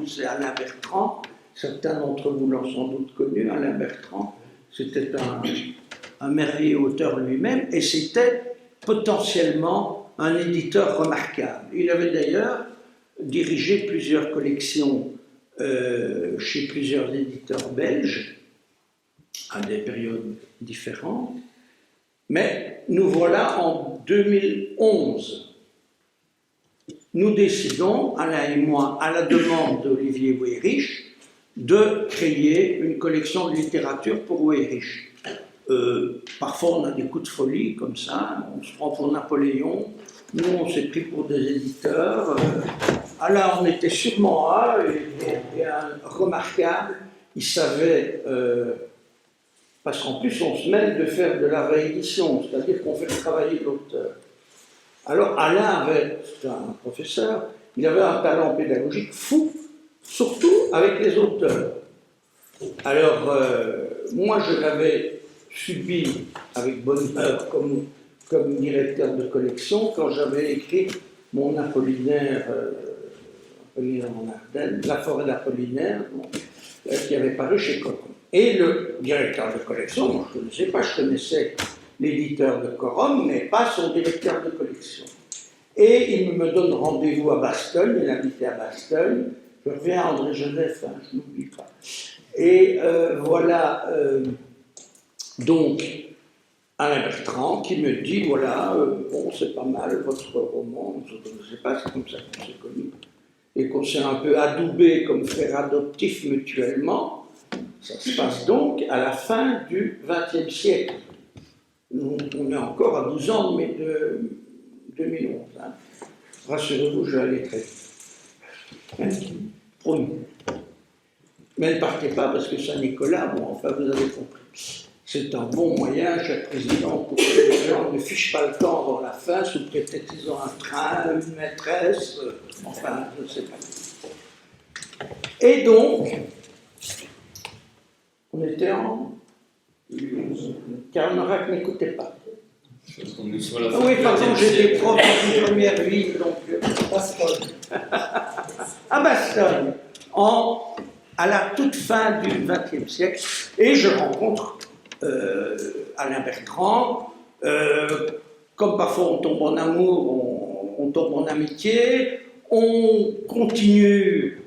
c'est Alain Bertrand. Certains d'entre vous l'ont sans doute connu, Alain Bertrand. C'était un merveilleux auteur lui-même, et c'était potentiellement un éditeur remarquable. Il avait d'ailleurs dirigé plusieurs collections chez plusieurs éditeurs belges, à des périodes différentes. Mais nous voilà en 2011. Nous décidons, Alain et moi, à la demande d'Olivier Weyrich, de créer une collection de littérature pour Weyrich. Parfois on a des coups de folie comme ça, on se prend pour Napoléon, nous on s'est pris pour des éditeurs. Alain en était sûrement un, et un remarquable, il savait, parce qu'en plus on se mêle de faire de la réédition, c'est-à-dire qu'on fait travailler l'auteur. Alors Alain c'était un professeur, il avait un talent pédagogique fou, surtout avec les auteurs. Alors, moi, je l'avais subi avec bonheur comme directeur de collection quand j'avais écrit mon Apollinaire, Apollinaire en Ardennes, La forêt d'Apollinaire, qui avait paru chez Corum. Et le directeur de collection, moi, je ne connaissais pas, je connaissais l'éditeur de Corum, mais pas son directeur de collection. Et il me donne rendez-vous à Bastogne, il habitait à Bastogne. Je reviens à André-Joseph, hein, je n'oublie pas. Et voilà, donc, Alain Bertrand qui me dit, voilà, bon, c'est pas mal votre roman, je ne sais pas, c'est comme ça qu'on s'est connus, et qu'on s'est un peu adoubé comme frères adoptifs mutuellement. Ça se passe donc à la fin du XXe siècle. On est encore à 12 ans de 2011. Hein. Rassurez-vous, je vais aller très vite. Promis. Mais ne partez pas parce que Saint-Nicolas, bon, enfin vous avez compris. C'est un bon moyen, cher président, pour que les gens ne fichent pas le temps avant la fin, sous prétexte qu'ils ont un train, une maîtresse, enfin, je ne sais pas. Et donc, on était en... Carnerac n'écoutait pas. Oui, pardon, j'ai des profs en première vie, donc... Bastogne. À Bastogne, à la toute fin du XXe siècle, et je rencontre Alain Bertrand. Comme parfois on tombe en amour, on tombe en amitié, on continue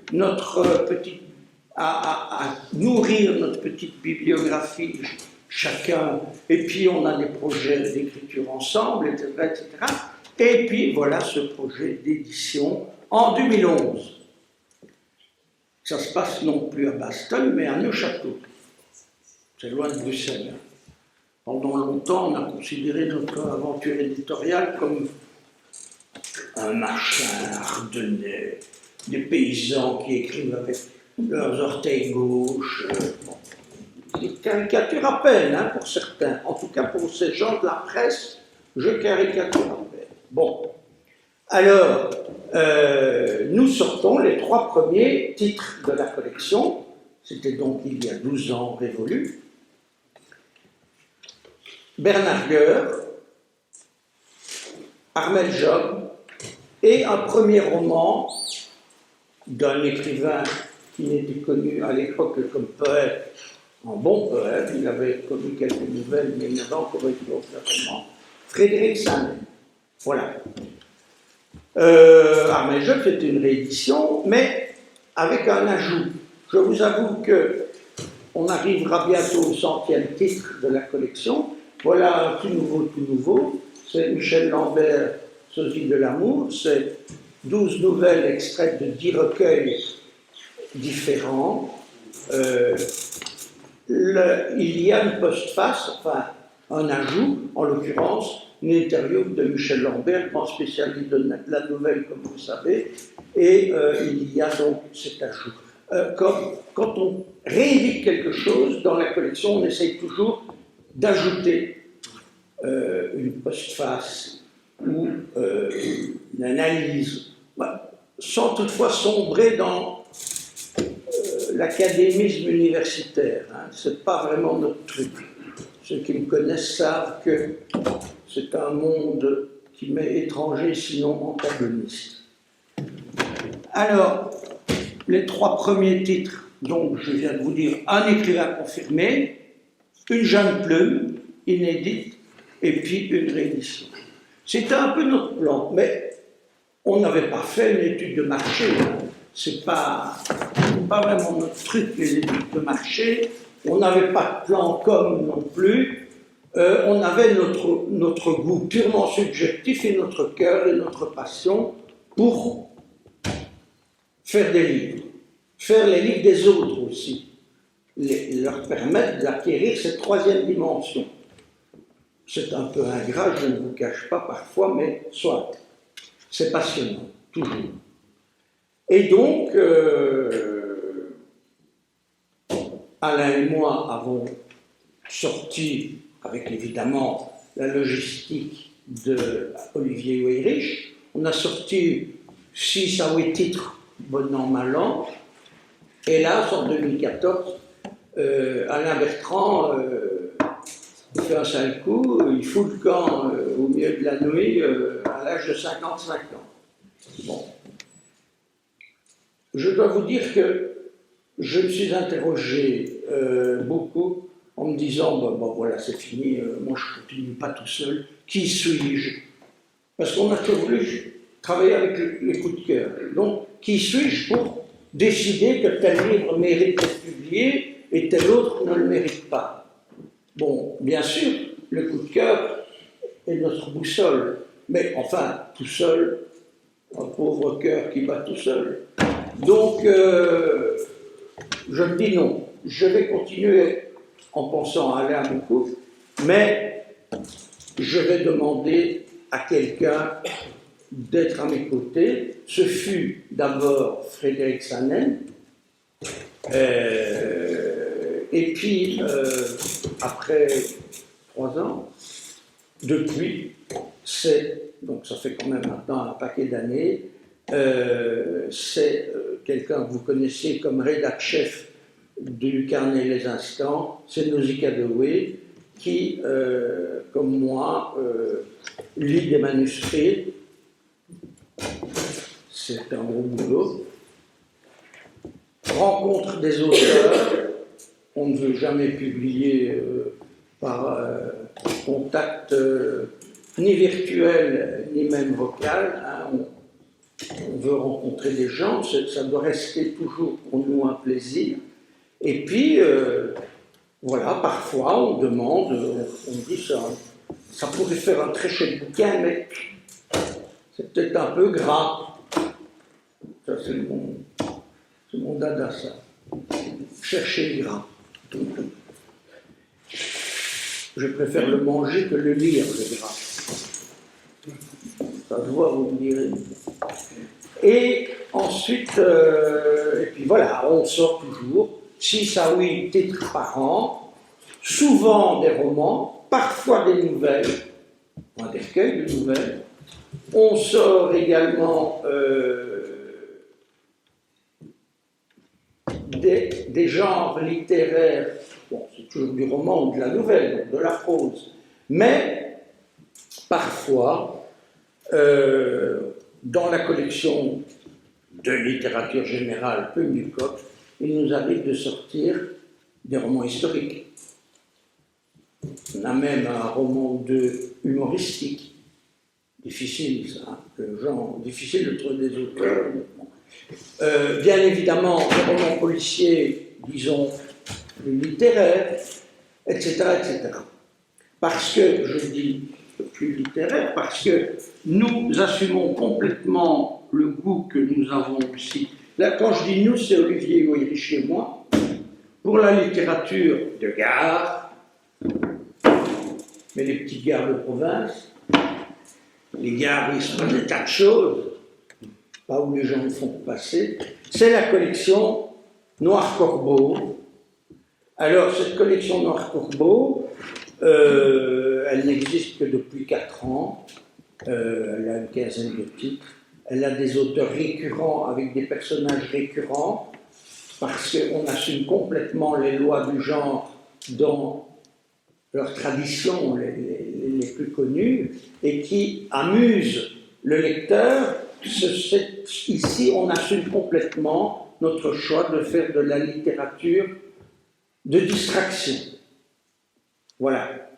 à nourrir notre petite bibliographie chacun, et puis on a des projets d'écriture ensemble, etc., etc. Et puis voilà ce projet d'édition en 2011. Ça se passe non plus à Bastogne, mais à Neufchâteau. C'est loin de Bruxelles. Pendant longtemps, on a considéré notre aventure éditoriale comme un machin ardennais, des paysans qui écrivent avec leurs orteils gauches. Des caricatures à peine, hein, pour certains. En tout cas, pour ces gens de la presse, je caricature à peine. Bon. Alors, nous sortons les 3 premiers titres de la collection. C'était donc il y a 12 ans révolu. Bernard Gueur, Armel Job, et un premier roman d'un écrivain qui n'était connu à l'époque que comme poète, un bon poète, il avait connu quelques nouvelles, mais il n'avait encore écrit aucun roman, Frédéric Sanet. Voilà. Armel Job, c'était une réédition, mais avec un ajout. Je vous avoue qu'on arrivera bientôt au 100e titre de la collection. Voilà un tout nouveau. C'est Michel Lambert, Sosie de l'amour. C'est 12 nouvelles extraites de 10 recueils différents. Il y a une postface, enfin un ajout, en l'occurrence, une interview de Michel Lambert, grand spécialiste de la nouvelle, comme vous savez, et il y a donc cet ajout. Quand on réédite quelque chose dans la collection, on essaye toujours d'ajouter une postface ou une analyse, sans toutefois sombrer dans l'académisme universitaire. Hein. Ce n'est pas vraiment notre truc. Ceux qui me connaissent savent que c'est un monde qui m'est étranger, sinon antagoniste. Alors, les 3 premiers titres, donc je viens de vous dire, un écrivain confirmé, une jeune plume, inédite, et puis une réédition. C'était un peu notre plan, mais on n'avait pas fait une étude de marché. Hein. C'est pas vraiment notre truc, les études de marché. On n'avait pas de plan com non plus. On avait notre goût purement subjectif et notre cœur et notre passion pour faire des livres. Faire les livres des autres aussi. Leur permettre d'acquérir cette 3e dimension. C'est un peu ingrat, je ne vous cache pas parfois, mais soit. C'est passionnant, toujours. Et donc, Alain et moi avons sorti, avec évidemment la logistique de Olivier Weyrich, on a sorti 6 à 8 titres, bon an, mal an. Hélas, en 2014, Alain Bertrand fait un sale coup, il fout le camp au milieu de la nuit à l'âge de 55 ans. Bon. Je dois vous dire que je me suis interrogé beaucoup en me disant, bon voilà, c'est fini, moi je ne continue pas tout seul, qui suis-je? Parce qu'on a toujours voulu travailler avec les coups de cœur. Donc, qui suis-je pour décider que tel livre mérite d'être publié et tel autre ne le mérite pas? Bon, bien sûr, le coup de cœur est notre boussole, mais enfin, tout seul, un pauvre cœur qui bat tout seul. Donc, je me dis non, je vais continuer en pensant à Alain beaucoup, mais je vais demander à quelqu'un d'être à mes côtés. Ce fut d'abord Frédéric Sanen, et puis, après 3 ans, depuis, donc ça fait quand même maintenant un paquet d'années, c'est quelqu'un que vous connaissez comme rédac-chef du carnet Les Instants, c'est Nausicaa Dewey, qui, comme moi, lit des manuscrits. C'est un gros boulot. Rencontre des auteurs. On ne veut jamais publier par contact ni virtuel ni même vocal. Hein. On veut rencontrer des gens, ça doit rester toujours pour nous un plaisir. Et puis, voilà, parfois on demande, on dit ça pourrait faire un très chouette bouquin, mais c'est peut-être un peu gras. Ça, c'est mon dada, ça. Chercher le gras. Je préfère le manger que le lire, le gras. Ça se voit, vous me direz. Et ensuite, et puis voilà, on sort toujours 6 à 8 titres par an, souvent des romans, parfois des nouvelles, des recueils de nouvelles. On sort également des genres littéraires, bon, c'est toujours du roman ou de la nouvelle, de la prose, mais parfois, dans la collection de littérature générale Plume du Coq, il nous arrive de sortir des romans historiques. On a même un roman ou deux humoristique. Difficile, ça, difficile de trouver des auteurs. Bien évidemment, des romans policiers, disons, littéraires, etc., etc. Parce que, je dis plus littéraire, parce que nous assumons complètement le goût que nous avons aussi. Là, quand je dis nous, c'est Olivier Weyrich et moi, pour la littérature de gare, mais les petites gares de province, les gares où il se passe des tas de choses, pas où les gens font passer, c'est la collection Noir Corbeau. Alors, cette collection Noir Corbeau, elle n'existe que depuis 4 ans, elle a une quinzaine de titres, elle a des auteurs récurrents avec des personnages récurrents, parce qu'on assume complètement les lois du genre dans leurs traditions les plus connues, et qui amusent le lecteur ici, on assume complètement notre choix de faire de la littérature de distraction. Voilà.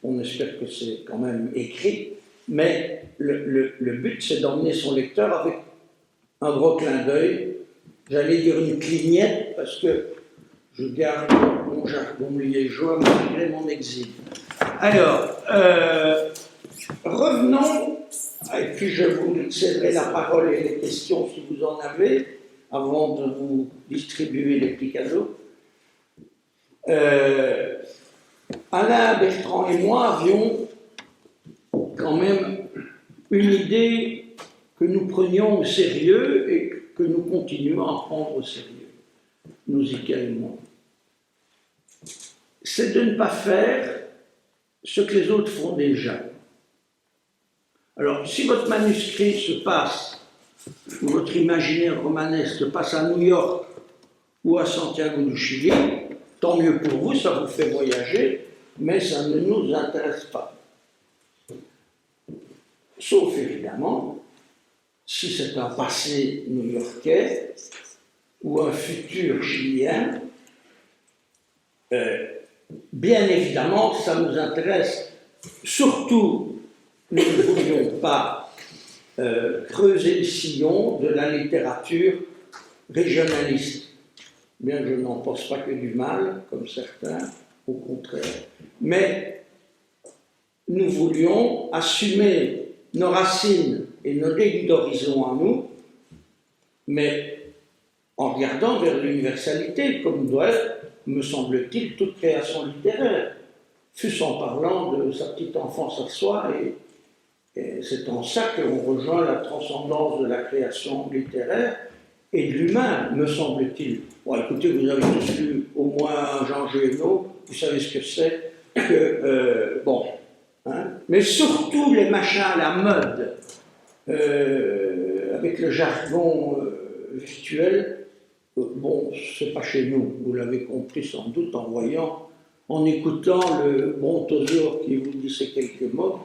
On espère que c'est quand même écrit, mais le but, c'est d'emmener son lecteur avec un gros clin d'œil, j'allais dire une clignette, parce que je garde mon jargon liégeois malgré mon exil. Alors, revenons, et puis je vous céderai la parole et les questions si vous en avez, avant de vous distribuer les petits cadeaux. Alain, Bertrand et moi avions quand même une idée que nous prenions au sérieux et que nous continuons à prendre au sérieux, nous y calmons. C'est de ne pas faire ce que les autres font déjà. Alors, si votre manuscrit se passe, ou votre imaginaire romanesque se passe à New York ou à Santiago du Chili, tant mieux pour vous, ça vous fait voyager, mais ça ne nous intéresse pas. Sauf évidemment, si c'est un passé new-yorkais ou un futur chilien, bien évidemment, ça nous intéresse. Surtout, nous ne voulions pas creuser le sillon de la littérature régionaliste. Bien que je n'en pense pas que du mal, comme certains, au contraire. Mais nous voulions assumer nos racines et nos lignes d'horizon à nous, mais en regardant vers l'universalité, comme doit être, me semble-t-il, toute création littéraire, fût-ce en parlant de sa petite enfance à soi, et c'est en ça qu'on rejoint la transcendance de la création littéraire et de l'humain, me semble-t-il. Bon, écoutez, vous avez tous lu au moins Jean Génaud, vous savez ce que c'est que, bon, hein, mais surtout les machins à la mode, avec le jargon virtuel, bon, c'est pas chez nous, vous l'avez compris sans doute en voyant, en écoutant le bon Tozur qui vous dit ces quelques mots,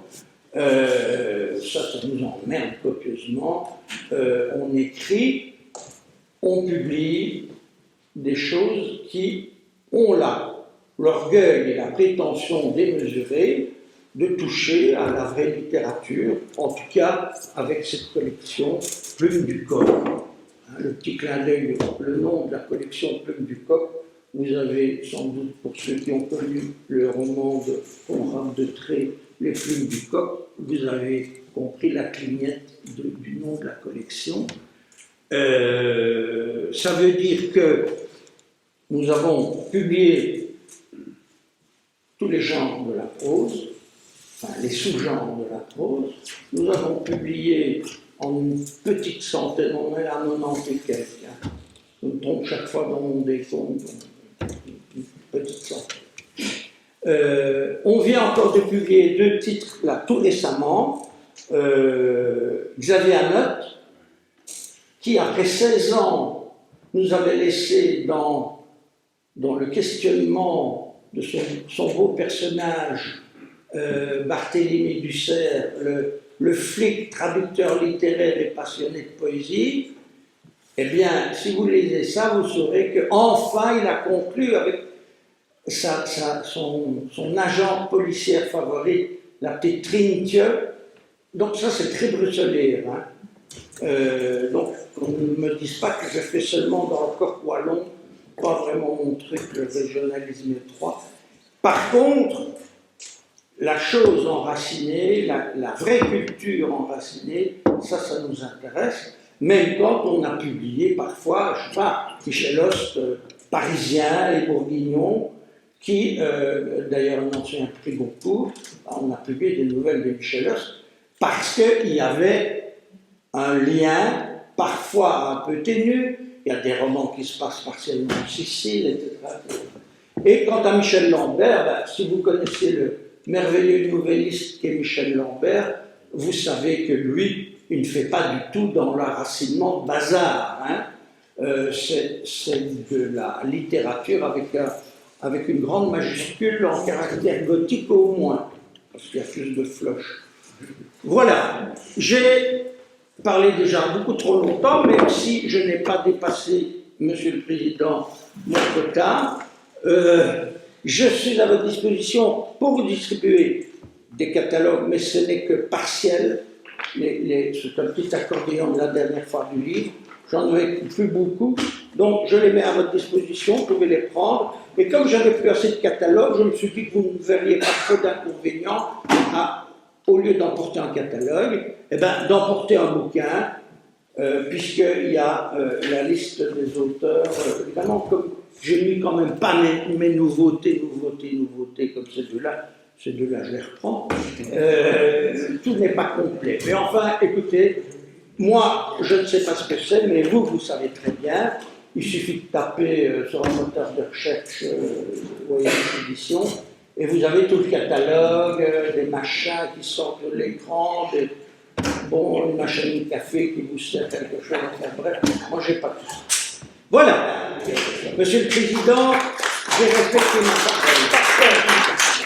ça nous emmerde copieusement. On écrit, on publie des choses qui ont l'orgueil et la prétention démesurée de toucher à la vraie littérature, en tout cas avec cette collection Plume du Coq. Le petit clin d'œil, le nom de la collection Plume du Coq, vous avez sans doute, pour ceux qui ont connu le roman de Conrad de Tré, Les Plumes du Coq, vous avez compris la clignette du nom de la collection. Ça veut dire que nous avons publié tous les genres de la prose, enfin les sous-genres de la prose. Nous avons publié en une petite centaine, on est à 90 et quelques. Hein. Je me trompe chaque fois dans mon décompte, une petite centaine. On vient encore de publier 2 titres là tout récemment. Xavier Anotte, qui après 16 ans nous avait laissé dans le questionnement de son beau personnage, Barthélemy Dussert, le flic traducteur littéraire et passionné de poésie. Eh bien, si vous lisez ça, vous saurez qu'enfin il a conclu avec son agent policière favori, la petite Trintje. Donc ça, c'est très bruxellaire. Hein. Donc, qu'on ne me dise pas que je fais seulement dans le corps wallon, pas vraiment mon truc, le régionalisme étroit. Par contre, la chose enracinée, la vraie culture enracinée, ça nous intéresse, même quand on a publié parfois, je ne sais pas, Michel Host, Parisien et Bourguignon, qui, d'ailleurs un ancien prix Goncourt, on a publié des nouvelles de Michel Host, parce qu'il y avait un lien, parfois un peu ténu, il y a des romans qui se passent partiellement en Sicile, etc. Et quant à Michel Lambert, si vous connaissez le merveilleux nouvelliste qu'est Michel Lambert, vous savez que lui, il ne fait pas du tout dans l'enracinement de bazar. Hein. C'est de la littérature avec une grande majuscule en caractère gothique au moins, parce qu'il y a plus de floches. Voilà, j'ai parlé déjà beaucoup trop longtemps, même si je n'ai pas dépassé, Monsieur le Président, mon quota. Je suis à votre disposition pour vous distribuer des catalogues, mais ce n'est que partiel. C'est un petit accordéon de la dernière fois du livre. J'en ai plus beaucoup, donc je les mets à votre disposition, vous pouvez les prendre. Mais comme j'avais plus assez de catalogues, je me suis dit que vous ne verriez pas trop d'inconvénients à, au lieu d'emporter un catalogue, eh ben, d'emporter un bouquin, puisqu'il y a la liste des auteurs. Évidemment, comme j'ai mis quand même pas mes nouveautés comme ces deux-là, je les reprends. Tout n'est pas complet. Mais enfin, écoutez, moi, je ne sais pas ce que c'est, mais vous savez très bien. Il suffit de taper sur un moteur de recherche, vous voyez l'édition, et vous avez tout le catalogue, des machins qui sortent de l'écran, une machine de café qui vous sert quelque chose, enfin bref, moi j'ai pas tout ça. Voilà, Monsieur le Président, j'ai respecté ma parole.